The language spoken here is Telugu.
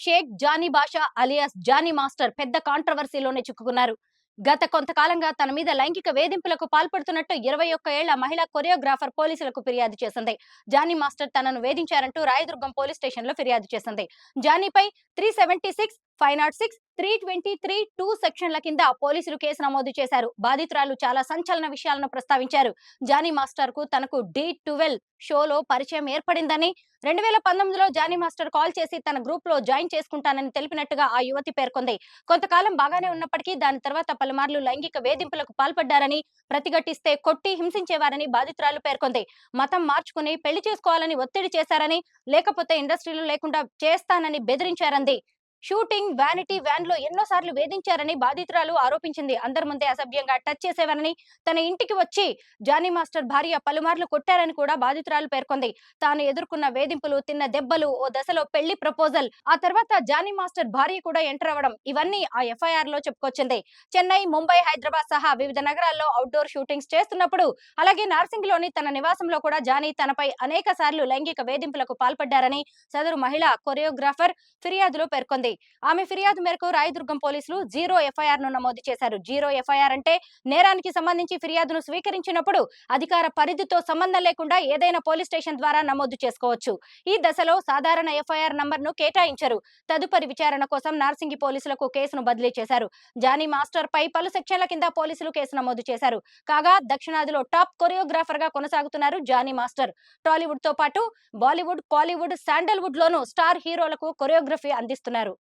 షేక్ జానీ బాషా అలియాస్ జానీ మాస్టర్ పెద్ద కాంట్రవర్సీలోనే చిక్కుకున్నారు. గత కొంతకాలంగా తన మీద లైంగిక వేధింపులకు పాల్పడుతున్నట్టు 21 ఏళ్ల మహిళా కొరియోగ్రాఫర్ పోలీసులకు ఫిర్యాదు చేసింది. జానీ మాస్టర్ తనను వేధించారంటూ రాయదుర్గం పోలీస్ స్టేషన్ లో ఫిర్యాదు చేసింది. జానీపై 376, 506, 323, 2 సెక్షన్ల కింద పోలీసులు కేసు నమోదు చేశారు. బాధితురాలు చాలా సంచలన విషయాలను ప్రస్తావించారు. జానీ మాస్టర్ కు తనకు D12 షోలో పరిచయం ఏర్పడిందని, 2019లో జానీ మాస్టర్ కాల్ చేసి తన గ్రూప్ లో జాయిన్ చేసుకుంటానని తెలిపినట్టుగా ఆ యువతి పేర్కొంది. కొంతకాలం బాగానే ఉన్నప్పటికీ దాని తర్వాత పలుమార్లు లైంగిక వేధింపులకు పాల్పడ్డారని, ప్రతిఘటిస్తే కొట్టి హింసించేవారని బాధితురాలు పేర్కొంది. మతం మార్చుకుని పెళ్లి చేసుకోవాలని ఒత్తిడి చేశారని, లేకపోతే ఇండస్ట్రీలో లేకుండా చేస్తానని బెదిరించారంది. షూటింగ్ వ్యానిటీ వ్యాన్ లో ఎన్నోసార్లు వేధించారని బాధితురాలు ఆరోపించింది. అందరి ముందే అసభ్యంగా టచ్ చేసేవారని, తన ఇంటికి వచ్చి జానీ మాస్టర్ భార్య పలుమార్లు కొట్టారని కూడా బాధితురాలు పేర్కొంది. తాను ఎదుర్కొన్న వేధింపులు, తిన్న దెబ్బలు, ఓ దశలో పెళ్లి ప్రపోజల్, ఆ తర్వాత జానీ మాస్టర్ భార్య కూడా ఎంటర్ అవ్వడం, ఇవన్నీ ఆ ఎఫ్ఐఆర్ లో చెప్పుకొచ్చింది. చెన్నై, ముంబై, హైదరాబాద్ సహా వివిధ నగరాల్లో అవుట్డోర్ షూటింగ్స్ చేస్తున్నప్పుడు, అలాగే నార్సింగ్లోని తన నివాసంలో కూడా జానీ తనపై అనేక సార్లు లైంగిక వేధింపులకు పాల్పడ్డారని సదరు మహిళా కొరియోగ్రాఫర్ ఫిర్యాదులో పేర్కొంది. ఆమె ఫిర్యాదు మేరకు రాయదుర్గం పోలీసులు జీరో ఎఫ్ఐఆర్ ను నమోదు చేశారు. జీరో ఎఫ్ఐఆర్ అంటే నేరానికి సంబంధించి ఫిర్యాదును స్వీకరించినప్పుడు అధికార పరిధితో సంబంధం లేకుండా ఏదైనా పోలీస్ స్టేషన్ ద్వారా నమోదు చేసుకోవచ్చు. ఈ దశలో సాధారణ ఎఫ్ఐఆర్ నంబర్ ను కేటాయించారు. తదుపరి విచారణ కోసం నార్సింగి పోలీసులకు కేసును బదిలీ చేశారు. జానీ మాస్టర్ పై పలు సెక్షన్ల కింద పోలీసులు కేసు నమోదు చేశారు. కాగా దక్షిణాదిలో టాప్ కొరియోగ్రాఫర్ గా కొనసాగుతున్నారు జానీ మాస్టర్. టాలీవుడ్ తో పాటు బాలీవుడ్, కాలీవుడ్, శాండల్వుడ్ లోనూ స్టార్ హీరోలకు కొరియోగ్రఫీ అందిస్తున్నారు.